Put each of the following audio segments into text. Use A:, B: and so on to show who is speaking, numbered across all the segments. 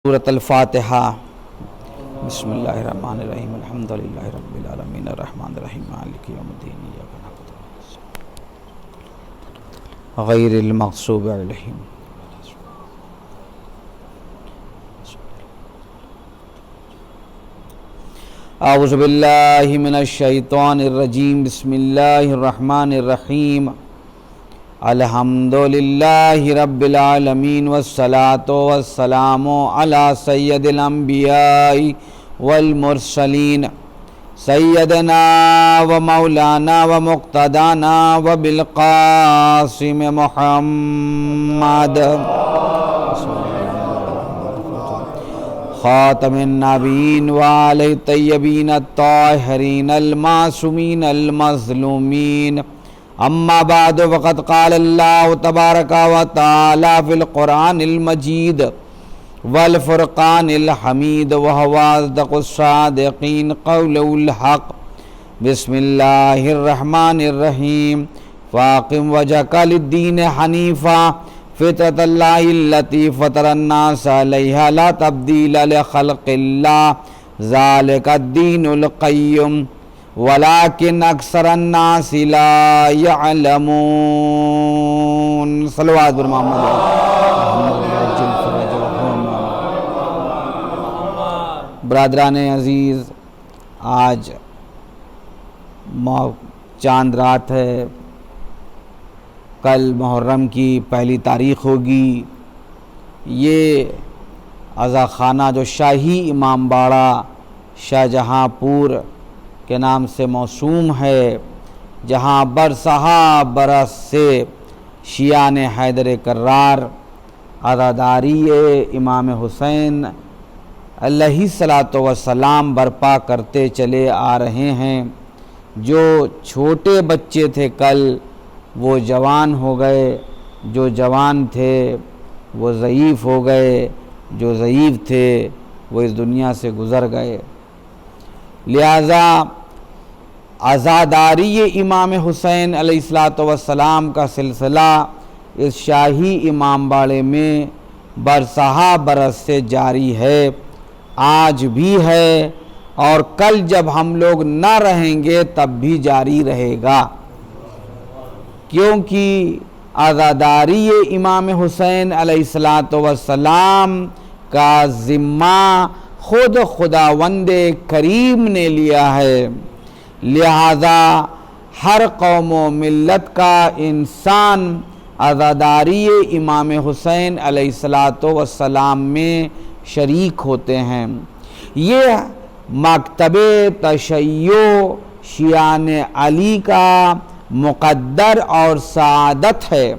A: سورۃ الفاتحہ۔ بسم اللہ الرحمن الرحیم، الحمد للہ رب العالمین، الرحمن الرحیم، مالک یوم الدین، ایاک نعبد و ایاک نستعین، غیر المغضوب علیہم۔ اعوذ باللہ من الشیطان الرجیم، بسم اللہ الرحمن الرحیم، الحمد للہ رب العالمین، والصلاة والسلام علی سید الانبیاء والمرسلین، سیدنا و مولانا و مقتدانا و بالقاسم محمد خاتم النبیین وآلہ الطیبین الطاہرین المعصومین المظلومین، اما بعد وقد قال اللہ تبارک و تعالی فی القرآن المجید والفرقان الحمید وهو اصدق الصادقین قول الحق۔ بسم اللہ الرحمن الرحیم، فاقم وجہک للدین حنیفا فطرۃ اللہ التی فطر الناس علیہا لا تبدیل لخلق اللہ ذالک الدین القیم ولیکن اکثر الناس لا یعلمون۔ صلوات بر محمد۔ برادران عزیز، آج چاند رات ہے، کل محرم کی پہلی تاریخ ہوگی۔ یہ عزا خانہ جو شاہی امام باڑہ شاہجہاں پور کے نام سے موسوم ہے، جہاں برسہا برس سے شیعان حیدر کرار عزاداری امام حسین علیہ الصلاۃ والسلام برپا کرتے چلے آ رہے ہیں۔ جو چھوٹے بچے تھے کل، وہ جوان ہو گئے، جو جوان تھے وہ ضعیف ہو گئے، جو ضعیف تھے وہ اس دنیا سے گزر گئے۔ لہذا عزاداری امام حسین علیہ الصلاۃ والسلام کا سلسلہ اس شاہی امام باڑے میں برسہا برس سے جاری ہے، آج بھی ہے، اور کل جب ہم لوگ نہ رہیں گے تب بھی جاری رہے گا، کیونکہ عزاداری امام حسین علیہ الصلاۃ والسلام کا ذمہ خود خداوند کریم نے لیا ہے۔ لہذا ہر قوم و ملت کا انسان عزاداری امام حسین علیہ الصلاۃ والسلام میں شریک ہوتے ہیں۔ یہ مکتب تشیع شیعان علی کا مقدر اور سعادت ہے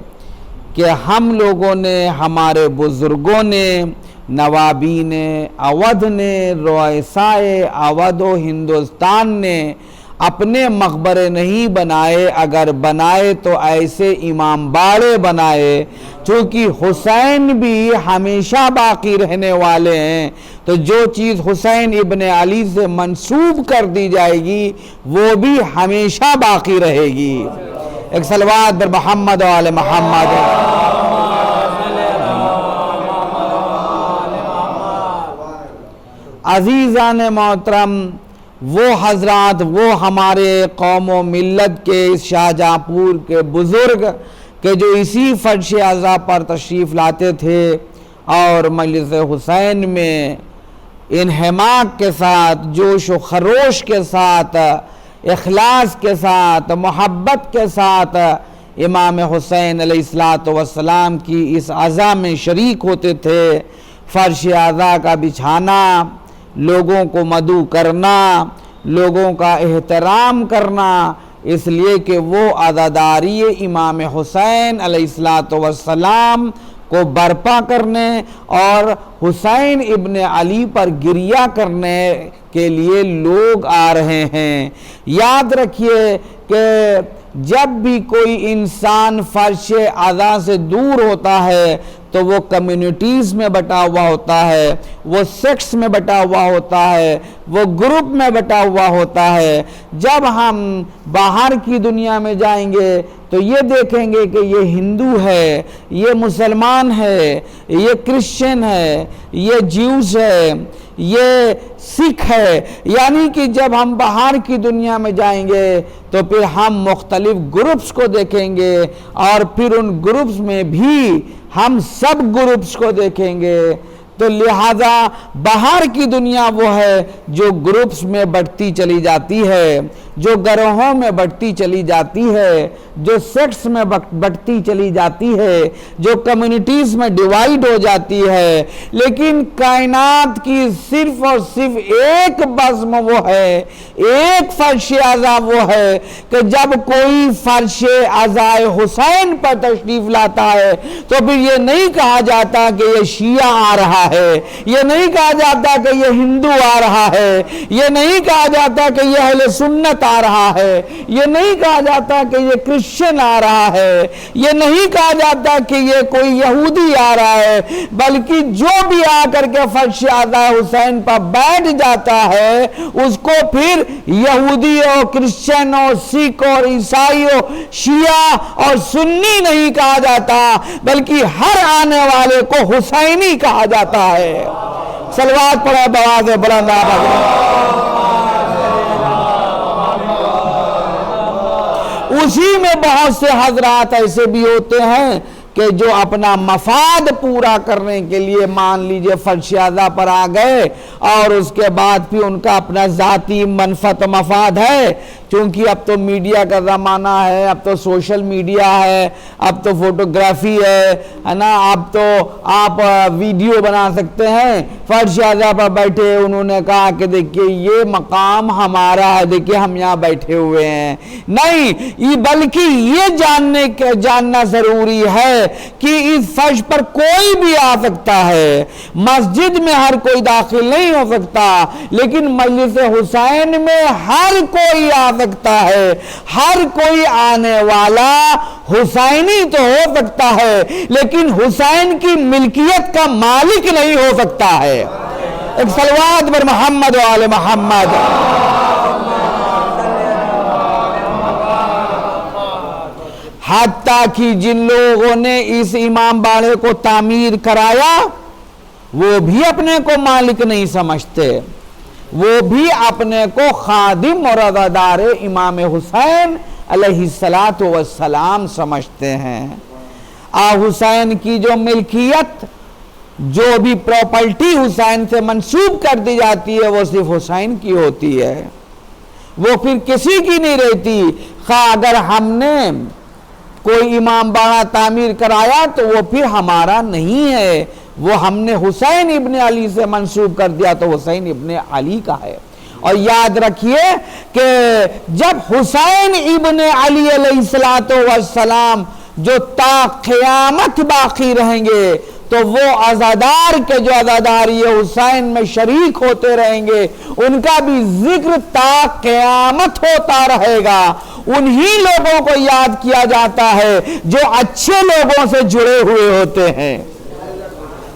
A: کہ ہم لوگوں نے، ہمارے بزرگوں نے، نوابین اودھ نے، رؤسائے اودھ و ہندوستان نے اپنے مقبرے نہیں بنائے، اگر بنائے تو ایسے امام باڑے بنائے، چونکہ حسین بھی ہمیشہ باقی رہنے والے ہیں، تو جو چیز حسین ابن علی سے منسوب کر دی جائے گی وہ بھی ہمیشہ باقی رہے گی۔ ایک صلوات بر محمد و آل محمد۔ عزیزان محترم، وہ حضرات، وہ ہمارے قوم و ملت کے شاہجہاں پور کے بزرگ کہ جو اسی فرش عزا پر تشریف لاتے تھے اور مجلس حسین میں انہماک کے ساتھ، جوش و خروش کے ساتھ، اخلاص کے ساتھ، محبت کے ساتھ امام حسین علیہ الصلاۃ والسلام کی اس عزا میں شریک ہوتے تھے۔ فرش عزا کا بچھانا، لوگوں کو مدعو کرنا، لوگوں کا احترام کرنا، اس لیے کہ وہ عزاداری امام حسین علیہ الصلاۃ والسلام کو برپا کرنے اور حسین ابن علی پر گریہ کرنے کے لیے لوگ آ رہے ہیں۔ یاد رکھیے کہ جب بھی کوئی انسان فرش عزا سے دور ہوتا ہے تو وہ کمیونٹیز میں بٹا ہوا ہوتا ہے، وہ سیکٹس میں بٹا ہوا ہوتا ہے، وہ گروپ میں بٹا ہوا ہوتا ہے۔ جب ہم باہر کی دنیا میں جائیں گے تو یہ دیکھیں گے کہ یہ ہندو ہے، یہ مسلمان ہے، یہ کرسچن ہے، یہ جیوز ہے، یہ سکھ ہے. یعنی کہ جب ہم باہر کی دنیا میں جائیں گے تو پھر ہم مختلف گروپس کو دیکھیں گے، اور پھر ان گروپس میں بھی ہم سب گروپس کو دیکھیں گے. تو لہذا باہر کی دنیا وہ ہے جو گروپس میں بٹتی چلی جاتی ہے، جو گروہوں میں بٹتی چلی جاتی ہے، جو سیکٹس میں بٹتی چلی جاتی ہے، جو کمیونٹیز میں ڈیوائیڈ ہو جاتی ہے. لیکن کائنات کی صرف اور صرف ایک بزم وہ ہے، ایک فرش اعضا وہ ہے کہ جب کوئی فرش اعضائے حسین پر تشریف لاتا ہے تو پھر یہ نہیں کہا جاتا کہ یہ شیعہ آ رہا ہے، یہ نہیں کہا جاتا کہ یہ ہندو آ رہا ہے، یہ نہیں کہا جاتا کہ یہ اہل سنت آ رہا ہے، یہ نہیں کہا جاتا کہ یہ کرسچن آ رہا ہے، یہ نہیں کہا جاتا کہ یہ کوئی یہودی آ رہا ہے، بلکہ جو بھی آ کر کے فرش اعضا حسین پر بیٹھ جاتا ہے اس کو پھر یہودی اور کرسچن اور سکھ اور عیسائی اور شیعہ اور سنی نہیں کہا جاتا، بلکہ ہر آنے والے کو حسینی کہا جاتا ہے. صلوات پڑھیں بآواز بلند اسی میں بہت سے حضرات ایسے بھی ہوتے ہیں کہ جو اپنا مفاد پورا کرنے کے لیے مان لیجئے فرش اعضا پر آ گئے، اور اس کے بعد بھی ان کا اپنا ذاتی منفعت مفاد ہے. چونکہ اب تو میڈیا کا زمانہ ہے، اب تو سوشل میڈیا ہے، اب تو فوٹوگرافی ہے نا، اب تو آپ ویڈیو بنا سکتے ہیں. فرش اعضا پر بیٹھے انہوں نے کہا کہ دیکھیے یہ مقام ہمارا ہے، دیکھیے ہم یہاں بیٹھے ہوئے ہیں. نہیں، بلکہ یہ جاننا ضروری ہے کہ اس فرش پر کوئی بھی آ سکتا ہے. مسجد میں ہر کوئی داخل نہیں ہو سکتا، لیکن مجلس حسین میں ہر کوئی آ سکتا ہے. ہر کوئی آنے والا حسینی تو ہو سکتا ہے، لیکن حسین کی ملکیت کا مالک نہیں ہو سکتا ہے. ایک صلوات پر محمد و آل محمد. حتیٰ کہ جن لوگوں نے اس امام باڑے کو تعمیر کرایا وہ بھی اپنے کو مالک نہیں سمجھتے، وہ بھی اپنے کو خادم اور عزادار امام حسین علیہ السلام سمجھتے ہیں. حسین کی جو ملکیت، جو بھی پراپرٹی حسین سے منسوب کر دی جاتی ہے وہ صرف حسین کی ہوتی ہے، وہ پھر کسی کی نہیں رہتی. خواہ اگر ہم نے کوئی امام باڑہ تعمیر کرایا تو وہ پھر ہمارا نہیں ہے، وہ ہم نے حسین ابن علی سے منسوب کر دیا تو حسین ابن علی کا ہے. اور یاد رکھیے کہ جب حسین ابن علی علیہ السلام جو تا قیامت باقی رہیں گے تو وہ عزادار کے جو عزاداری حسین میں شریک ہوتے رہیں گے، ان کا بھی ذکر تا قیامت ہوتا رہے گا. انہی لوگوں کو یاد کیا جاتا ہے جو اچھے لوگوں سے جڑے ہوئے ہوتے ہیں،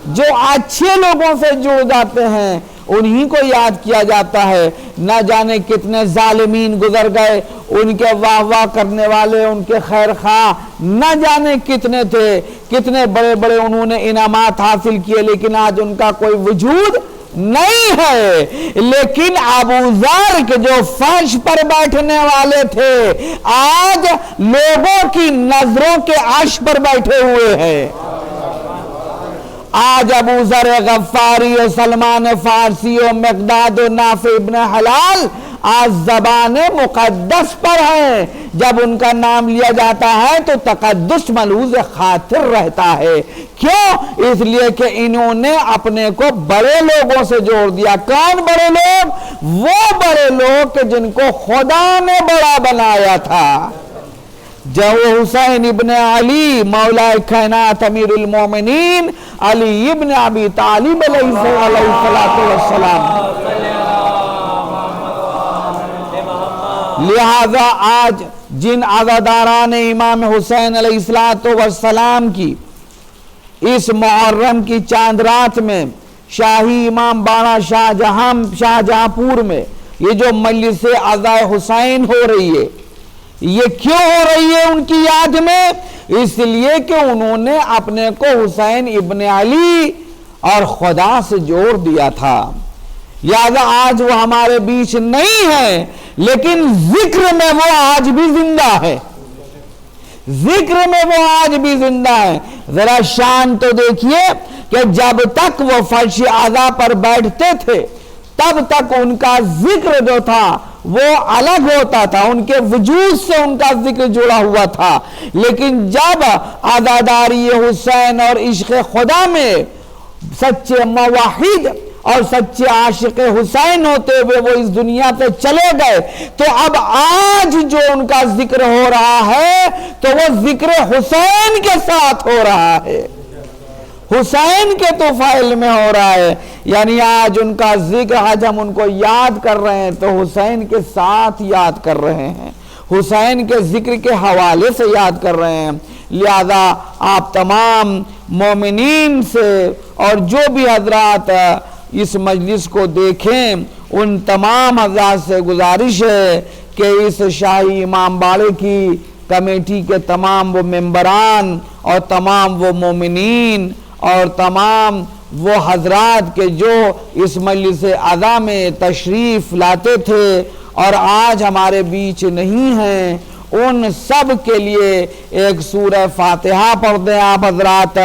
A: جو اچھے لوگوں سے جڑ جاتے ہیں انہی کو یاد کیا جاتا ہے. نہ جانے کتنے ظالمین گزر گئے، ان کے واہ واہ کرنے والے، ان کے خیر خواہ نہ جانے کتنے تھے، کتنے بڑے بڑے انہوں نے انعامات حاصل کیے، لیکن آج ان کا کوئی وجود نہیں ہے. لیکن ابو ذر کے جو فرش پر بیٹھنے والے تھے آج لوگوں کی نظروں کے عرش پر بیٹھے ہوئے ہیں. آج ابو ذر غفاری و سلمان فارسی و مقداد و نافع ابن حلال آج زبان مقدس پر ہیں. جب ان کا نام لیا جاتا ہے تو تقدس ملحوظ خاطر رہتا ہے. کیوں؟ اس لیے کہ انہوں نے اپنے کو بڑے لوگوں سے جوڑ دیا. کون بڑے لوگ؟ وہ بڑے لوگ کہ جن کو خدا نے بڑا بنایا تھا. جب حسین ابن علی مولا کائنات امیر المومنین علی ابن ابی طالب علیہ السلام، لہذا آج جن عزاداران امام حسین علیہ السلام کی اس محرم کی چاند رات میں شاہی امام باڑہ شاہجہاں پور میں یہ جو مجلس عزا حسین ہو رہی ہے، یہ کیوں ہو رہی ہے ان کی یاد میں؟ اس لیے کہ انہوں نے اپنے کو حسین ابن علی اور خدا سے جوڑ دیا تھا۔ لہذا آج وہ ہمارے بیچ نہیں ہے، لیکن ذکر میں وہ آج بھی زندہ ہے، ذکر میں وہ آج بھی زندہ ہے۔ ذرا شان تو دیکھیے کہ جب تک وہ فرش اعلیٰ پر بیٹھتے تھے تب تک ان کا ذکر جو تھا وہ الگ ہوتا تھا، ان کے وجود سے ان کا ذکر جڑا ہوا تھا، لیکن جب عزاداری حسین اور عشق خدا میں سچے موحد اور سچے عاشق حسین ہوتے ہوئے وہ اس دنیا سے چلے گئے، تو اب آج جو ان کا ذکر ہو رہا ہے تو وہ ذکر حسین کے ساتھ ہو رہا ہے، حسین کے طفیل میں ہو رہا ہے۔ یعنی آج ان کا ذکر، آج ہم ان کو یاد کر رہے ہیں تو حسین کے ساتھ یاد کر رہے ہیں، حسین کے ذکر کے حوالے سے یاد کر رہے ہیں۔ لہذا آپ تمام مومنین سے اور جو بھی حضرات اس مجلس کو دیکھیں ان تمام حضرات سے گزارش ہے کہ اس شاہی امام باڑے کی کمیٹی کے تمام وہ ممبران اور تمام وہ مومنین اور تمام وہ حضرات کے جو اس مجلس اعلیٰ میں تشریف لاتے تھے اور آج ہمارے بیچ نہیں ہیں، ان سب کے لیے ایک سورہ فاتحہ پڑھ دیں آپ حضرات،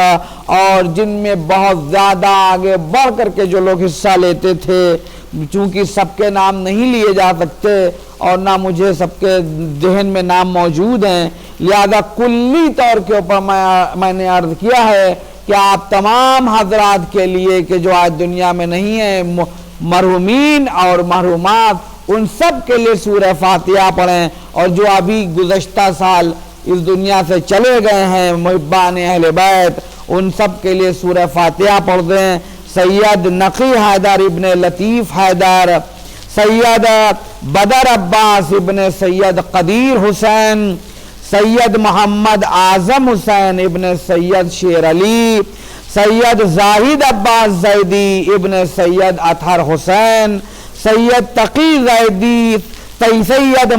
A: اور جن میں بہت زیادہ آگے بڑھ کر کے جو لوگ حصہ لیتے تھے، چونکہ سب کے نام نہیں لیے جا سکتے اور نہ مجھے سب کے ذہن میں نام موجود ہیں، لہذا کلی طور کے اوپر میں نے عرض کیا ہے کہ آپ تمام حضرات کے لیے کہ جو آج دنیا میں نہیں ہیں، مرحومین اور محرومات، ان سب کے لیے سورہ فاتحہ پڑھیں، اور جو ابھی گزشتہ سال اس دنیا سے چلے گئے ہیں محبان اہل بیت، ان سب کے لیے سورہ فاتحہ پڑھ دیں۔ سید نقی حیدر ابن لطیف حیدر، سید بدر عباس ابن سید قدیر حسین، سید محمد اعظم حسین ابن سید شیر علی، سید زاہد عباس زیدی ابن سید اطہر حسین، سید تقی زیدی، سید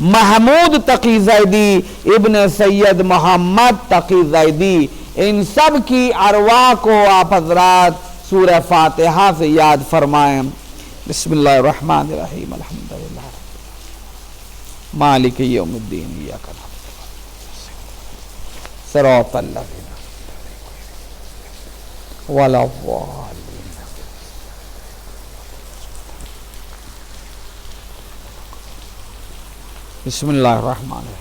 A: محمود تقی زیدی ابن سید محمد تقی زیدی، ان سب کی ارواح کو آپ حضرات سورہ فاتحہ سے یاد فرمائیں۔ بسم اللہ الرحمن الرحیم، الحمدللہ مالک یوم الدین، ایاک نعبد صراط الذین ولا الضالین۔ بسم اللہ الرحمن الرحیم۔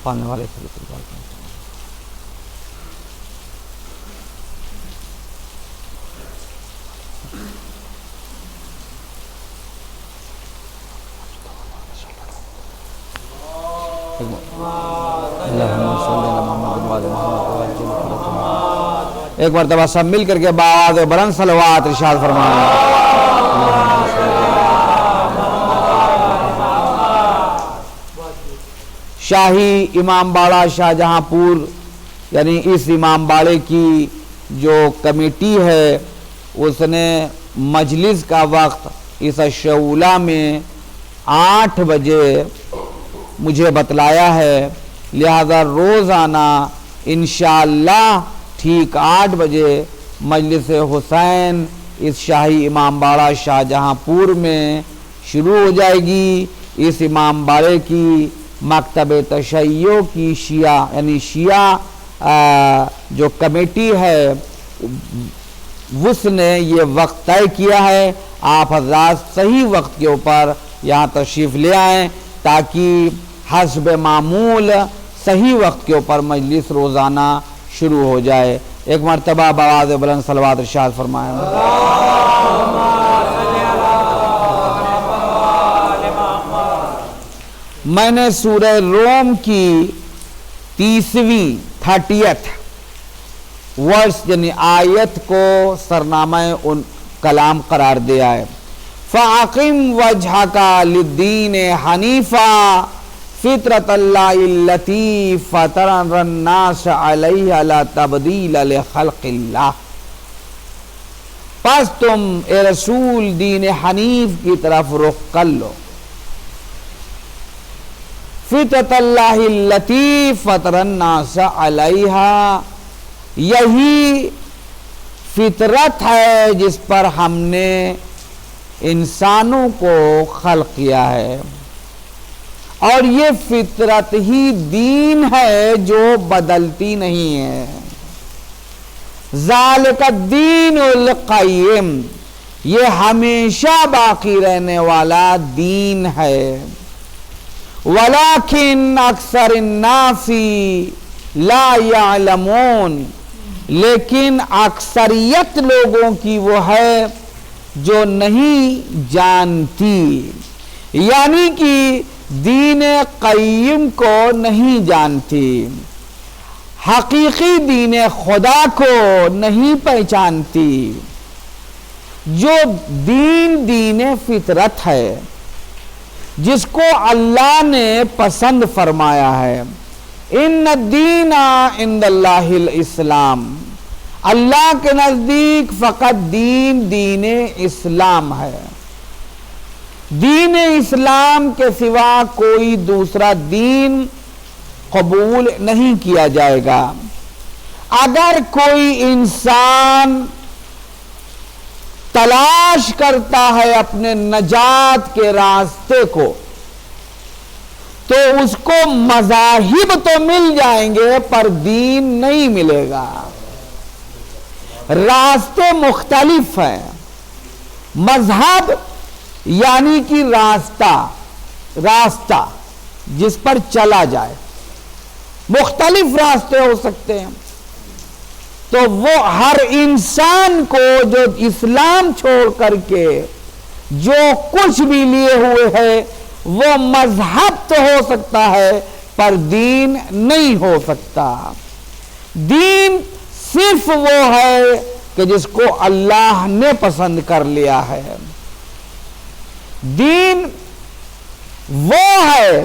A: پانے والے ایک مرتبہ سب مل کر کے بآواز بلند صلوات ارشاد فرمائیں۔ شاہی امام باڑہ شاہ جہاں پور، یعنی اس امام باڑے کی جو کمیٹی ہے، اس نے مجلس کا وقت اس شعلہ میں 8 بجے مجھے بتلایا ہے، لہذا روزانہ انشاءاللہ ٹھیک 8 بجے مجلس حسین اس شاہی امام باڑہ شاہ جہاں پور میں شروع ہو جائے گی۔ اس امام باڑے کی مکتب تشیع کی شیعہ یعنی شیعہ جو کمیٹی ہے اس نے یہ وقت طے کیا ہے۔ آپ حضرات صحیح وقت کے اوپر یہاں تشریف لے آئیں تاکہ حسب معمول صحیح وقت کے اوپر مجلس روزانہ شروع ہو جائے۔ ایک مرتبہ بآواز بلند صلوات ارشاد فرمائیں۔ میں نے سورہ روم کی 30ویں ورس یعنی آیت کو سرنامہ ان کلام قرار دیا ہے۔ فَأَقِمْ وَجْهَكَ لِلدِّينِ حَنِيفًا فِطْرَةَ اللَّهِ الَّتِي فَطَرَ النَّاسَ عَلَيْهَا لَا تَبْدِيلَ لِخَلْقِ اللَّهِ، پس تم اے رسول دین حنیف کی طرف رخ کر لو۔ فطرۃ اللہ التی فطر الناس علیہا، یہی فطرت ہے جس پر ہم نے انسانوں کو خلق کیا ہے، اور یہ فطرت ہی دین ہے جو بدلتی نہیں ہے۔ ذالک الدین القیم، یہ ہمیشہ باقی رہنے والا دین ہے۔ ولیکن اکثر الناس لا یعلمون، لیکن اکثریت لوگوں کی وہ ہے جو نہیں جانتی، یعنی کہ دین قیم کو نہیں جانتی، حقیقی دین خدا کو نہیں پہچانتی، جو دین فطرت ہے جس کو اللہ نے پسند فرمایا ہے۔ ان الدین عند اللہ الاسلام، اللہ کے نزدیک فقط دین اسلام ہے، دین اسلام کے سوا کوئی دوسرا دین قبول نہیں کیا جائے گا۔ اگر کوئی انسان تلاش کرتا ہے اپنے نجات کے راستے کو، تو اس کو مذاہب تو مل جائیں گے پر دین نہیں ملے گا۔ راستے مختلف ہیں، مذہب یعنی کہ راستہ جس پر چلا جائے، مختلف راستے ہو سکتے ہیں، تو وہ ہر انسان کو جو اسلام چھوڑ کر کے جو کچھ بھی لیے ہوئے ہے وہ مذہب تو ہو سکتا ہے پر دین نہیں ہو سکتا۔ دین صرف وہ ہے کہ جس کو اللہ نے پسند کر لیا ہے۔ دین وہ ہے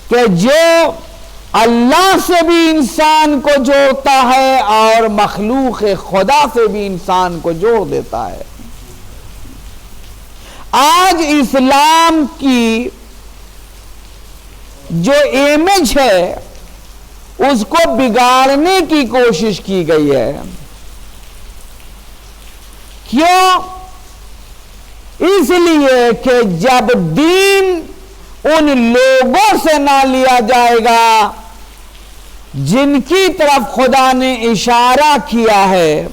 A: کہ جو اللہ سے بھی انسان کو جوڑتا ہے اور مخلوق خدا سے بھی انسان کو جوڑ دیتا ہے۔ آج اسلام کی جو امیج ہے اس کو بگاڑنے کی کوشش کی گئی ہے۔ کیوں؟ اس لیے کہ جب دین ان لوگوں سے نہ لیا جائے گا جن کی طرف خدا نے اشارہ کیا ہے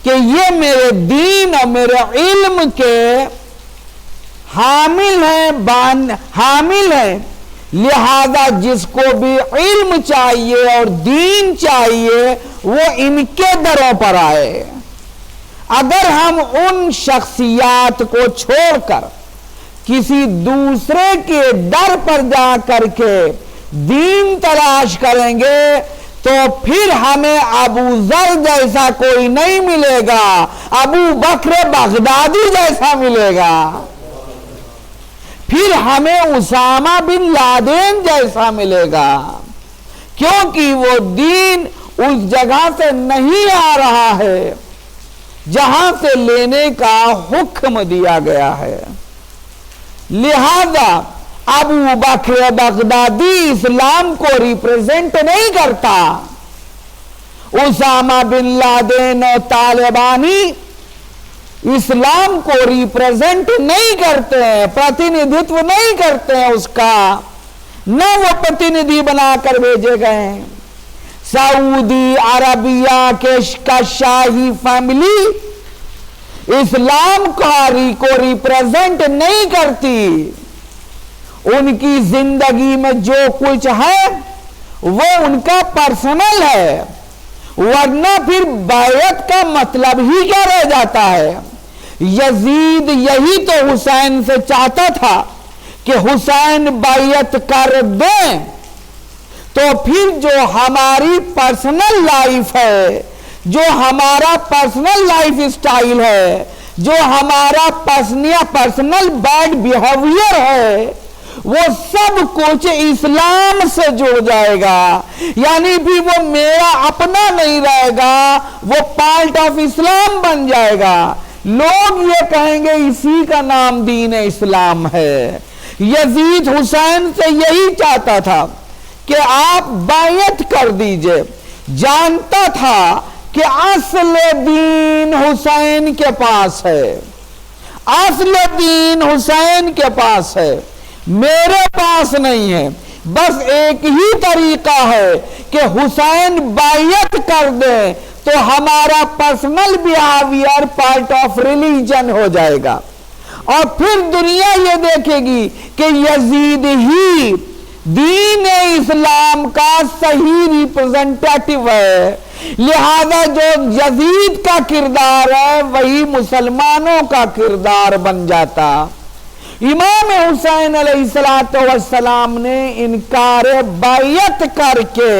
A: کہ یہ میرے دین اور میرے علم کے حامل ہیں، لہذا جس کو بھی علم چاہیے اور دین چاہیے وہ ان کے دروں پر آئے۔ اگر ہم ان شخصیات کو چھوڑ کر کسی دوسرے کے در پر جا کر کے دین تلاش کریں گے تو پھر ہمیں ابو ذر جیسا کوئی نہیں ملے گا، ابو بکر بغدادی جیسا ملے گا، پھر ہمیں اسامہ بن لادن جیسا ملے گا، کیونکہ وہ دین اس جگہ سے نہیں آ رہا ہے جہاں سے لینے کا حکم دیا گیا ہے۔ لہذا ابو بکر بغدادی اسلام کو ریپریزنٹ نہیں کرتا، اسامہ بن لادن اور طالبانی اسلام کو ریپریزنٹ نہیں کرتے ہیں، پرتیندھتو نہیں کرتے ہیں اس کا، نہ وہ پرتیندھی بنا کر بھیجے گئے ہیں۔ سعودی عربیہ کا شاہی فیملی اسلام کو ریپریزنٹ نہیں کرتی، ان کی زندگی میں جو کچھ ہے وہ ان کا پرسنل ہے، ورنہ پھر بیعت کا مطلب ہی کیا رہ جاتا ہے۔ یزید یہی تو حسین سے چاہتا تھا کہ حسین بیعت کر دیں، تو پھر جو ہماری پرسنل لائف ہے جو ہمارا پرسنل لائف سٹائل ہے، جو ہمارا پرسنل بیڈ بیہیویئر ہے، وہ سب کچھ اسلام سے جڑ جائے گا، یعنی بھی وہ میرا اپنا نہیں رہے گا، وہ پارٹ آف اسلام بن جائے گا۔ لوگ یہ کہیں گے اسی کا نام دین اسلام ہے۔ یزید حسین سے یہی چاہتا تھا کہ آپ بیعت کر دیجئے، جانتا تھا کہ اصل دین حسین کے پاس ہے، اصل دین حسین کے پاس ہے، میرے پاس نہیں ہے۔ بس ایک ہی طریقہ ہے کہ حسین بیعت کر دیں تو ہمارا personal behaviour part of religion ہو جائے گا، اور پھر دنیا یہ دیکھے گی کہ یزید ہی دین اسلام کا صحیح ریپرزنٹیٹیو ہے، لہذا جو یزید کا کردار ہے وہی مسلمانوں کا کردار بن جاتا۔ امام حسین علیہ السلام نے انکار بیعت کر کے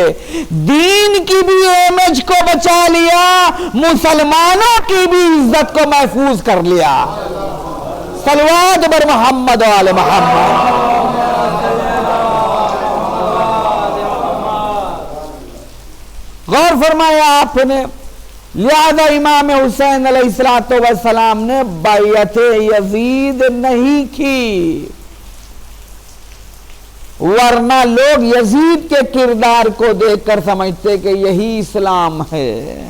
A: دین کی بھی امیج کو بچا لیا، مسلمانوں کی بھی عزت کو محفوظ کر لیا۔ صلوات بر محمد و آل محمد۔ غور فرمایا آپ نے، لہذا امام حسین علیہ السلام نے بیعت یزید نہیں کی، ورنہ لوگ یزید کے کردار کو دیکھ کر سمجھتے کہ یہی اسلام ہے۔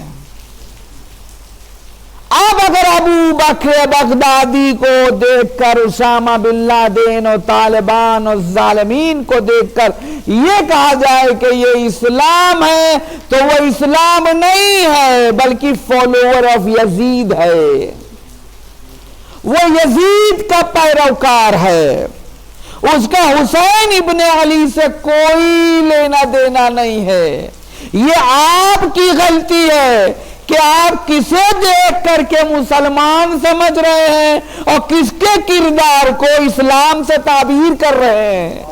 A: اب اگر ابو بکر بغدادی کو دیکھ کر، اسامہ بن لادن اور طالبان اور ظالمین کو دیکھ کر یہ کہا جائے کہ یہ اسلام ہے، تو وہ اسلام نہیں ہے بلکہ فالوور آف یزید ہے، وہ یزید کا پیروکار ہے، اس کا حسین ابن علی سے کوئی لینا دینا نہیں ہے۔ یہ آپ کی غلطی ہے کہ آپ کسے دیکھ کر کے مسلمان سمجھ رہے ہیں اور کس کے کردار کو اسلام سے تعبیر کر رہے ہیں۔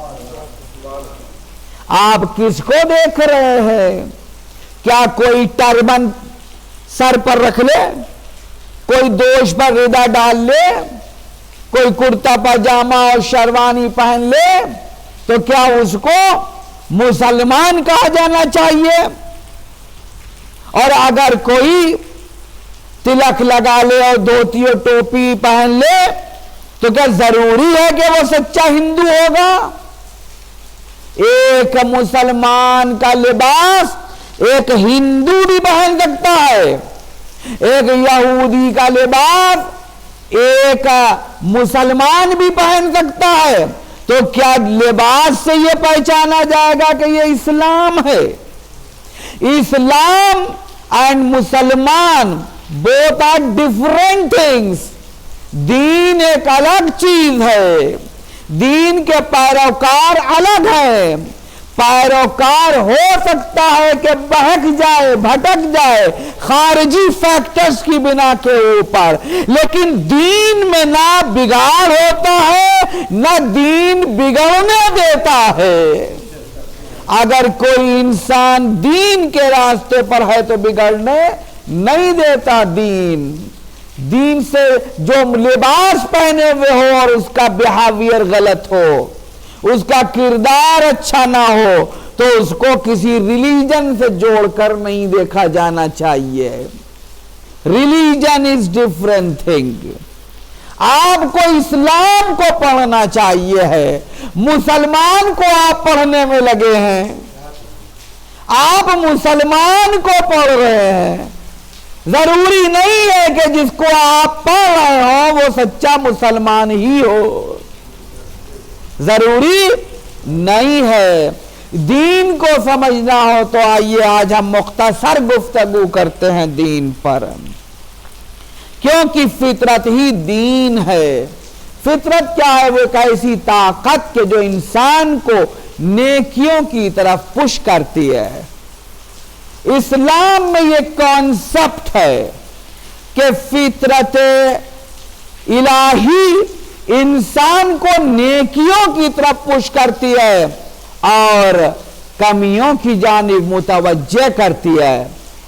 A: آپ کس کو دیکھ رہے ہیں؟ کیا کوئی ٹربن سر پر رکھ لے، کوئی دوش پر ردا ڈال لے، کوئی کرتا پاجامہ اور شیروانی پہن لے تو کیا اس کو مسلمان کہا جانا چاہیے؟ اور اگر کوئی تلک لگا لے اور دھوتی اور ٹوپی پہن لے تو کیا ضروری ہے کہ وہ سچا ہندو ہوگا؟ ایک مسلمان کا لباس ایک ہندو بھی پہن سکتا ہے، ایک یہودی کا لباس ایک مسلمان بھی پہن سکتا ہے، تو کیا لباس سے یہ پہچانا جائے گا کہ یہ اسلام ہے؟ اسلام اینڈ مسلمان both are different things۔ دین ایک الگ چیز ہے، دین کے پیروکار الگ ہیں۔ پیروکار ہو سکتا ہے کہ بہک جائے، بھٹک جائے خارجی فیکٹرز کی بنا کے اوپر، لیکن دین میں نہ بگاڑ ہوتا ہے نہ دین بگڑنے دیتا ہے۔ اگر کوئی انسان دین کے راستے پر ہے تو بگڑنے نہیں دیتا دین سے جو لباس پہنے ہوئے ہو اور اس کا بیہیویئر غلط ہو، اس کا کردار اچھا نہ ہو، تو اس کو کسی ریلیجن سے جوڑ کر نہیں دیکھا جانا چاہیے۔ Religion is different thing. آپ کو اسلام کو پڑھنا چاہیے ہے، مسلمان کو آپ پڑھنے میں لگے ہیں، آپ مسلمان کو پڑھ رہے ہیں۔ ضروری نہیں ہے کہ جس کو آپ پڑھ رہے ہو وہ سچا مسلمان ہی ہو، ضروری نہیں ہے۔ دین کو سمجھنا ہو تو آئیے آج ہم مختصر گفتگو کرتے ہیں دین پر، کیونکہ فطرت ہی دین ہے۔ فطرت کیا ہے؟ وہ ایک ایسی طاقت کہ جو انسان کو نیکیوں کی طرف پش کرتی ہے۔ اسلام میں یہ کانسیپٹ ہے کہ فطرت الہی انسان کو نیکیوں کی طرف پش کرتی ہے اور کمیوں کی جانب متوجہ کرتی ہے۔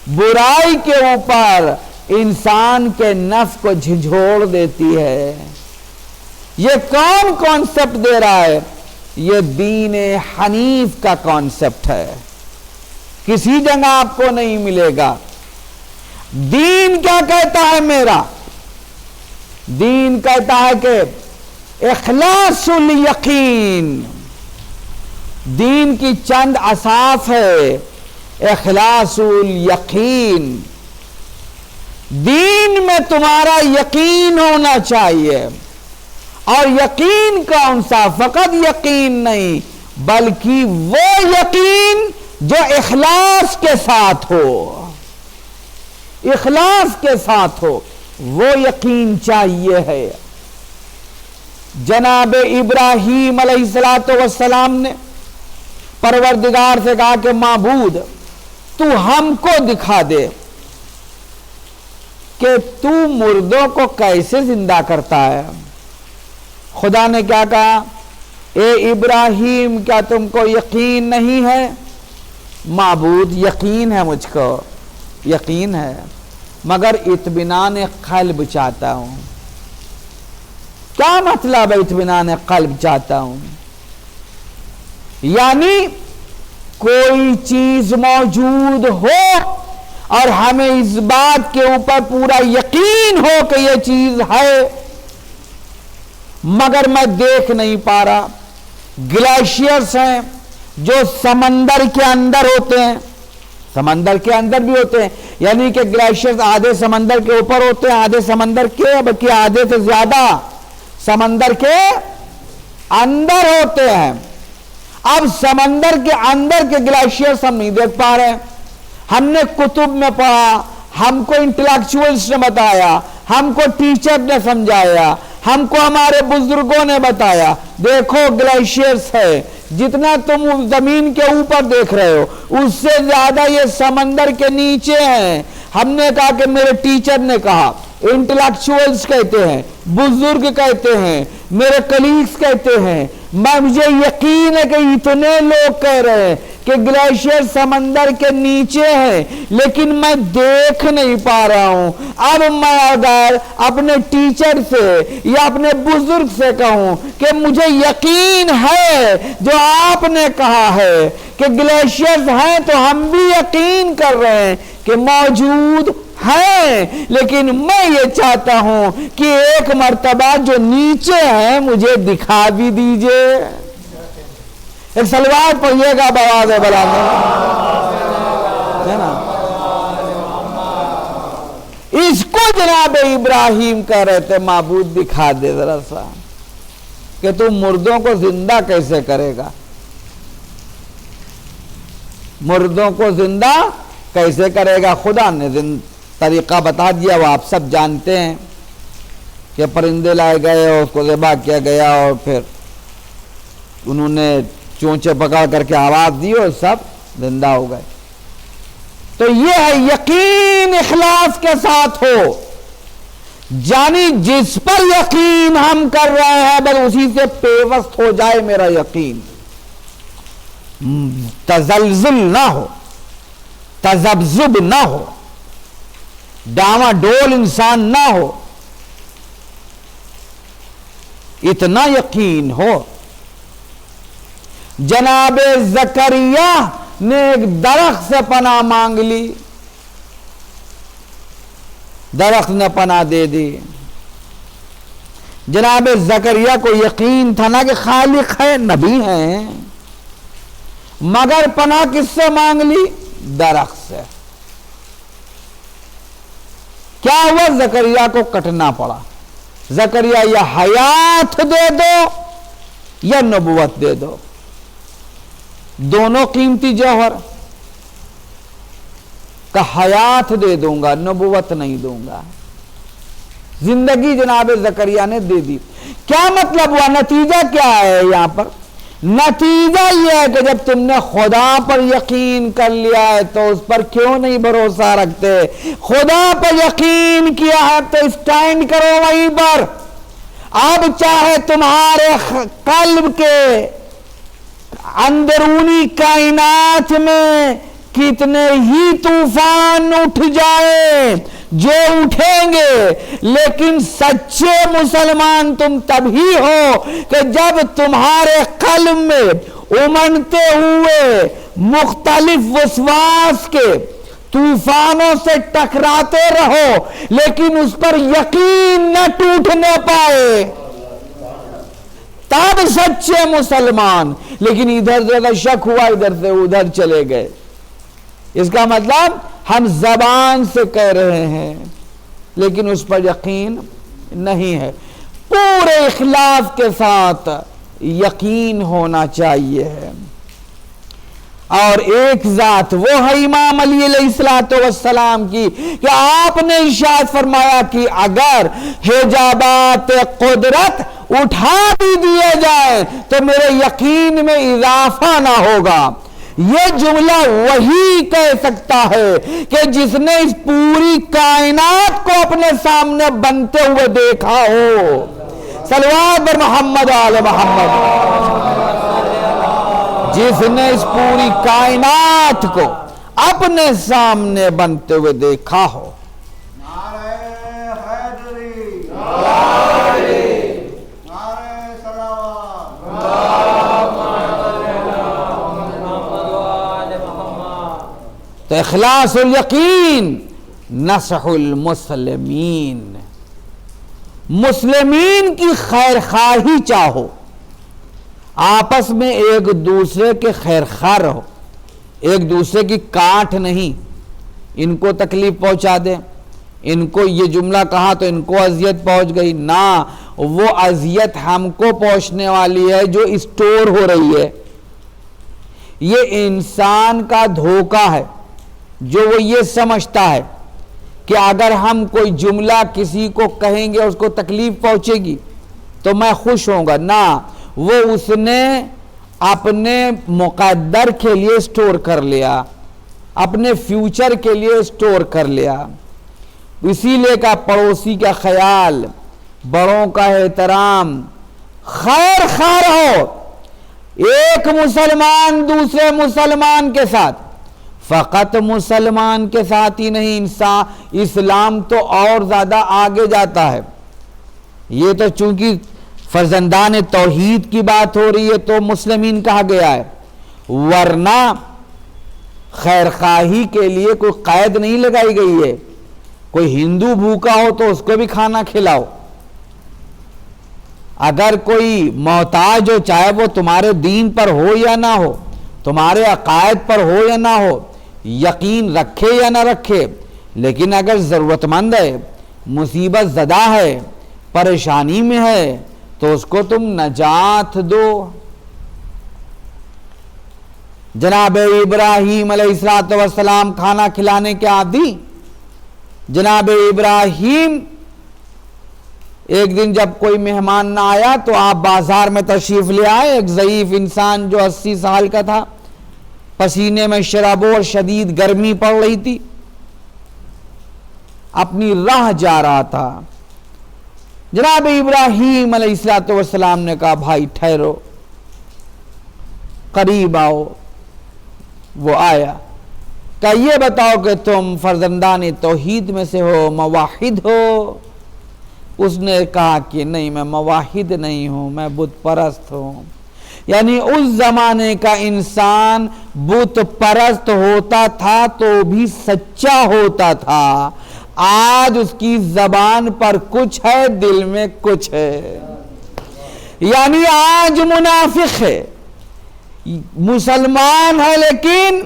A: برائی کے اوپر انسان کے نفس کو جھنجھوڑ دیتی ہے۔ یہ کون کانسیپٹ دے رہا ہے؟ یہ دین حنیف کا کانسیپٹ ہے، کسی جگہ آپ کو نہیں ملے گا۔ دین کیا کہتا ہے میرا؟ دین کہتا ہے کہ اخلاص الیقین، دین کی چند اساس ہے۔ اخلاص الیقین، دین میں تمہارا یقین ہونا چاہیے، اور یقین کون سا؟ فقط یقین نہیں، بلکہ وہ یقین جو اخلاص کے ساتھ ہو، اخلاص کے ساتھ ہو، وہ یقین چاہیے ہے۔ جناب ابراہیم علیہ السلام نے پروردگار سے کہا کہ معبود تو ہم کو دکھا دے کہ تو مردوں کو کیسے زندہ کرتا ہے۔ خدا نے کیا کہا؟ اے ابراہیم کیا تم کو یقین نہیں ہے؟ معبود یقین ہے، مجھ کو یقین ہے، مگر اطمینان قلب چاہتا ہوں۔ کیا مطلب ہے اطمینان قلب چاہتا ہوں؟ یعنی کوئی چیز موجود ہو اور ہمیں اس بات کے اوپر پورا یقین ہو کہ یہ چیز ہے، مگر میں دیکھ نہیں پا رہا۔ گلیشیئرز ہیں جو سمندر کے اندر ہوتے ہیں، سمندر کے اندر بھی ہوتے ہیں، یعنی کہ گلیشیئرز آدھے سمندر کے اوپر ہوتے ہیں، آدھے سمندر کے، بلکہ آدھے سے زیادہ سمندر کے اندر ہوتے ہیں۔ اب سمندر کے اندر کے گلیشیئرز ہم نہیں دیکھ پا رہے ہیں، ہم نے کتب میں پڑھا، ہم کو انٹلیکچوئلز نے بتایا، ہم کو ٹیچر نے سمجھایا، ہم کو ہمارے بزرگوں نے بتایا، دیکھو گلیشیئرز ہے، جتنا تم زمین کے اوپر دیکھ رہے ہو اس سے زیادہ یہ سمندر کے نیچے ہیں۔ ہم نے کہا کہ میرے ٹیچر نے کہا، انٹلیکچوئلز کہتے ہیں، بزرگ کہتے ہیں، میرے کلیگز کہتے ہیں، مجھے یقین ہے کہ اتنے لوگ کہہ رہے ہیں کہ گلیشیئر سمندر کے نیچے ہیں، لیکن میں دیکھ نہیں پا رہا ہوں۔ اب میں اگر اپنے ٹیچر سے یا اپنے بزرگ سے کہوں کہ مجھے یقین ہے جو آپ نے کہا ہے کہ گلیشیئرز ہیں، تو ہم بھی یقین کر رہے ہیں کہ موجود ہیں، لیکن میں یہ چاہتا ہوں کہ ایک مرتبہ جو نیچے ہیں مجھے دکھا بھی دیجئے۔ ایک سلوات پڑھیے گا بآواز بلند ہے نا۔ اس کو جناب ابراہیم کہہ رہے تھے معبود دکھا دے ذرا سا کہ تم مردوں کو زندہ کیسے کرے گا، مردوں کو زندہ کیسے کرے گا۔ خدا نے طریقہ بتا دیا، وہ آپ سب جانتے ہیں کہ پرندے لائے گئے اور اس کو ذبح کیا گیا، اور پھر انہوں نے چونچے پکڑ کر کے آواز دی اور سب زندہ ہو گئے۔ تو یہ ہے یقین اخلاص کے ساتھ ہو، یعنی جس پر یقین ہم کر رہے ہیں بس اسی سے پیوست ہو جائے میرا یقین، تزلزل نہ ہو، تذبذب نہ ہو، ڈاما ڈول انسان نہ ہو، اتنا یقین ہو۔ جناب زکریا نے ایک درخت سے پناہ مانگ لی، درخت نے پناہ دے دی۔ جناب زکریا کو یقین تھا نا کہ خالق ہے، نبی ہیں، مگر پناہ کس سے مانگ لی؟ درخت سے۔ کیا ہوا؟ زکریا کو کٹنا پڑا۔ زکریا یا حیات دے دو یا نبوت دے دو، دونوں قیمتی جوہر، کہ حیات دے دوں گا نبوت نہیں دوں گا۔ زندگی جناب زکریا نے دے دی۔ کیا مطلب ہوا؟ نتیجہ کیا ہے یہاں پر؟ نتیجہ یہ ہے کہ جب تم نے خدا پر یقین کر لیا ہے تو اس پر کیوں نہیں بھروسہ رکھتے؟ خدا پر یقین کیا ہے تو اسٹینڈ کرو وہیں پر۔ اب چاہے تمہارے قلب کے اندرونی کائنات میں کتنے ہی طوفان اٹھ جائیں جو اٹھیں گے، لیکن سچے مسلمان تم تبھی ہو کہ جب تمہارے قلب میں امنتے ہوئے مختلف وسواس کے طوفانوں سے ٹکراتے رہو لیکن اس پر یقین نہ ٹوٹنے پائے، تب سچے مسلمان۔ لیکن ادھر زیادہ شک ہوا، ادھر سے ادھر چلے گئے، اس کا مطلب ہم زبان سے کہہ رہے ہیں لیکن اس پر یقین نہیں ہے۔ پورے اخلاص کے ساتھ یقین ہونا چاہیے۔ اور ایک ذات وہ ہے امام علی علیہ السلام کی کہ آپ نے ارشاد فرمایا کہ اگر حجابات قدرت اٹھا بھی دیے جائیں تو میرے یقین میں اضافہ نہ ہوگا۔ یہ جملہ وہی کہہ سکتا ہے کہ جس نے اس پوری کائنات کو اپنے سامنے بنتے ہوئے دیکھا ہو۔ صلوات بر محمد آل محمد۔ جس نے اس پوری کائنات کو اپنے سامنے بنتے ہوئے دیکھا ہو۔
B: نعرہ حیدری، نعرہ
A: تو اخلاص الیقین نصح المسلمین، مسلمین کی خیر خواہی چاہو، آپس میں ایک دوسرے کے خیر خواہ رہو، ایک دوسرے کی کاٹ نہیں، ان کو تکلیف پہنچا دیں، ان کو یہ جملہ کہا تو ان کو اذیت پہنچ گئی، نہ وہ اذیت ہم کو پہنچنے والی ہے جو اسٹور ہو رہی ہے۔ یہ انسان کا دھوکہ ہے جو وہ یہ سمجھتا ہے کہ اگر ہم کوئی جملہ کسی کو کہیں گے اس کو تکلیف پہنچے گی تو میں خوش ہوں گا، نہ، وہ اس نے اپنے مقدر کے لیے سٹور کر لیا، اپنے فیوچر کے لیے سٹور کر لیا۔ اسی لیے کا پڑوسی کا خیال، بڑوں کا احترام، خیر خیر ہو۔ ایک مسلمان دوسرے مسلمان کے ساتھ، فقط مسلمان کے ساتھ ہی نہیں، اسلام تو اور زیادہ آگے جاتا ہے۔ یہ تو چونکہ فرزندان توحید کی بات ہو رہی ہے تو مسلمین کہا گیا ہے، ورنہ خیر خواہی کے لیے کوئی قید نہیں لگائی گئی ہے۔ کوئی ہندو بھوکا ہو تو اس کو بھی کھانا کھلاؤ، اگر کوئی محتاج ہو، چاہے وہ تمہارے دین پر ہو یا نہ ہو، تمہارے عقائد پر ہو یا نہ ہو، یقین رکھے یا نہ رکھے، لیکن اگر ضرورت مند ہے، مصیبت زدہ ہے، پریشانی میں ہے تو اس کو تم نجات دو۔ جناب ابراہیم علیہ السلام کھانا کھلانے کے عادی۔ جناب ابراہیم ایک دن جب کوئی مہمان نہ آیا تو آپ بازار میں تشریف لے آئے، ایک ضعیف انسان جو 80 سال کا تھا، پسینے میں شرابور، شدید گرمی پڑ رہی تھی، اپنی راہ جا رہا تھا۔ جناب ابراہیم علیہ السلام نے کہا بھائی ٹھہرو، قریب آؤ۔ وہ آیا، کہا یہ بتاؤ کہ تم فرزندان توحید میں سے ہو، موحد ہو؟ اس نے کہا کہ نہیں، میں موحد نہیں ہوں، میں بت پرست ہوں۔ یعنی اس زمانے کا انسان بت پرست ہوتا تھا تو بھی سچا ہوتا تھا، آج اس کی زبان پر کچھ ہے، دل میں کچھ ہے، یعنی آج منافق ہے، مسلمان ہے لیکن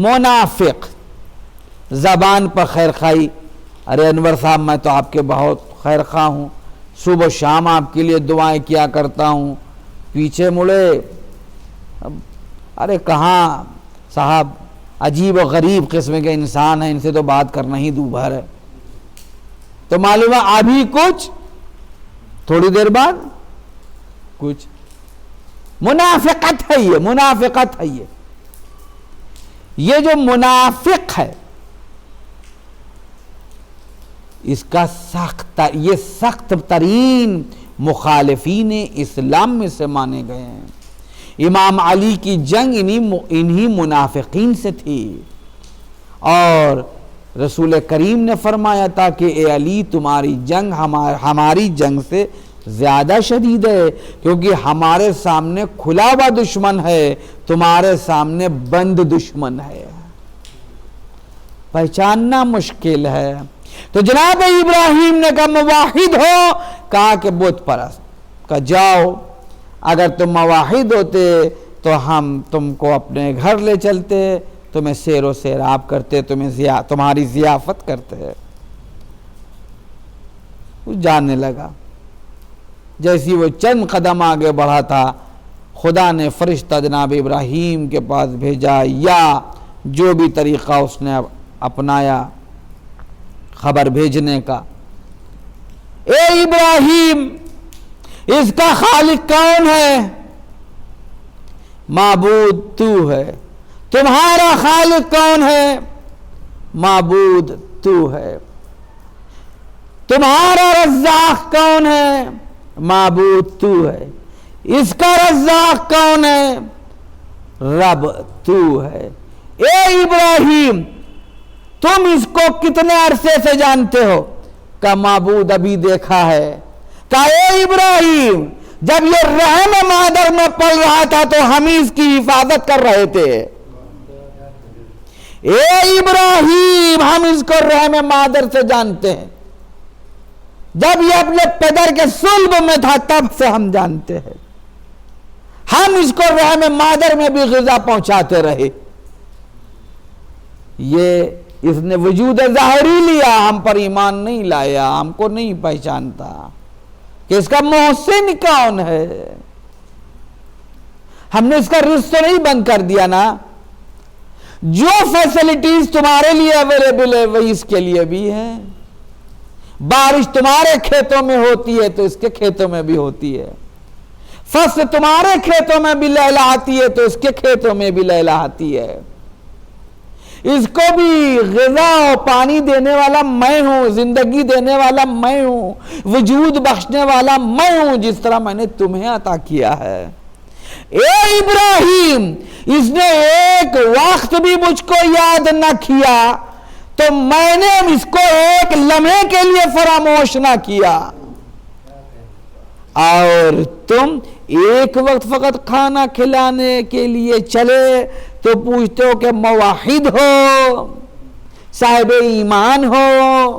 A: منافق، زبان پر خیر خواہی، ارے انور صاحب میں تو آپ کے بہت خیر خواہ ہوں، صبح و شام آپ کے لیے دعائیں کیا کرتا ہوں، پیچھے مڑے، ارے کہاں صاحب، عجیب و غریب قسم کے انسان ہیں، ان سے تو بات کرنا ہی دوبھر ہے۔ تو معلوم ہے ابھی کچھ، تھوڑی دیر بعد کچھ، منافقت ہے، یہ منافقت ہے۔ یہ جو منافق ہے اس کا یہ سخت ترین مخالفین اسلام میں سے مانے گئے ہیں۔ امام علی کی جنگ انہی منافقین سے تھی، اور رسول کریم نے فرمایا تھا کہ اے علی تمہاری جنگ ہماری جنگ سے زیادہ شدید ہے، کیونکہ ہمارے سامنے کھلا ہوا دشمن ہے، تمہارے سامنے بند دشمن ہے، پہچاننا مشکل ہے۔ تو جناب ابراہیم نے کہا موحد ہو، کہا کہ بت پرست، کہا جاؤ اگر تم موحد ہوتے تو ہم تم کو اپنے گھر لے چلتے، تمہیں سیر و سیراب کرتے، تمہاری ضیافت کرتے۔ وہ جاننے لگا، جیسی وہ چند قدم آگے بڑھا تھا خدا نے فرشتہ جناب ابراہیم کے پاس بھیجا، یا جو بھی طریقہ اس نے اپنایا خبر بھیجنے کا، اے ابراہیم اس کا خالق کون ہے؟ معبود تو ہے۔ تمہارا خالق کون ہے؟ معبود تو ہے۔ تمہارا رزاق کون ہے؟ معبود تو ہے۔ اس کا رزاق کون ہے؟ رب تو ہے۔ اے ابراہیم تم اس کو کتنے عرصے سے جانتے ہو؟ کہ معبود ابھی دیکھا ہے۔ کہ اے ابراہیم جب یہ رحم مادر میں پل رہا تھا تو ہم اس کی حفاظت کر رہے تھے۔ اے ابراہیم ہم اس کو رحم مادر سے جانتے ہیں، جب یہ اپنے پدر کے صلب میں تھا تب سے ہم جانتے ہیں، ہم اس کو رحم مادر میں بھی غذا پہنچاتے رہے۔ یہ اس نے وجود ظاہری لیا، ہم پر ایمان نہیں لایا، ہم کو نہیں پہچانتا کہ اس کا محسن کون ہے۔ ہم نے اس کا رزق تو نہیں بند کر دیا نا، جو فیسلٹیز تمہارے لیے اویلیبل ہے وہی اس کے لیے بھی ہے۔ بارش تمہارے کھیتوں میں ہوتی ہے تو اس کے کھیتوں میں بھی ہوتی ہے، فصل تمہارے کھیتوں میں بھی لہلہاتی ہے تو اس کے کھیتوں میں بھی لہلہاتی ہے۔ اس کو بھی غذا و پانی دینے والا میں ہوں، زندگی دینے والا میں ہوں، وجود بخشنے والا میں ہوں، جس طرح میں نے تمہیں عطا کیا ہے۔ اے ابراہیم اس نے ایک وقت بھی مجھ کو یاد نہ کیا تو میں نے اس کو ایک لمحے کے لیے فراموش نہ کیا، اور تم ایک وقت فقط کھانا کھلانے کے لیے چلے تو پوچھتے ہو کہ موحد ہو، صاحب ایمان ہو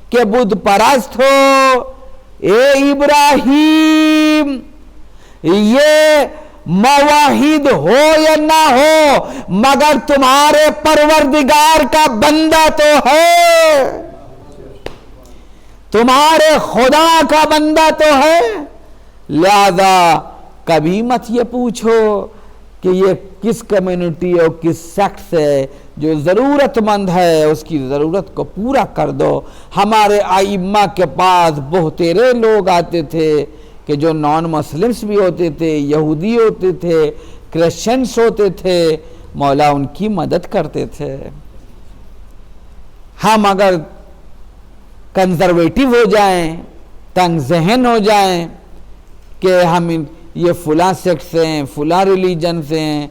A: کہ بت پرست ہو۔ اے ابراہیم یہ موحد ہو یا نہ ہو مگر تمہارے پروردگار کا بندہ تو ہے، تمہارے خدا کا بندہ تو ہے، لہذا کبھی مت یہ پوچھو کہ یہ کس کمیونٹی اور کس سیکٹ سے جو ضرورت مند ہے اس کی ضرورت کو پورا کر دو۔ ہمارے ائمہ کے پاس بہتیرے لوگ آتے تھے کہ جو نان مسلمس بھی ہوتے تھے، یہودی ہوتے تھے، کرسچنس ہوتے تھے، مولا ان کی مدد کرتے تھے۔ ہم اگر کنزرویٹو ہو جائیں، تنگ ذہن ہو جائیں کہ ہم یہ فلاں سیکٹ سے ہیں، فلاں ریلیجن سے ہیں،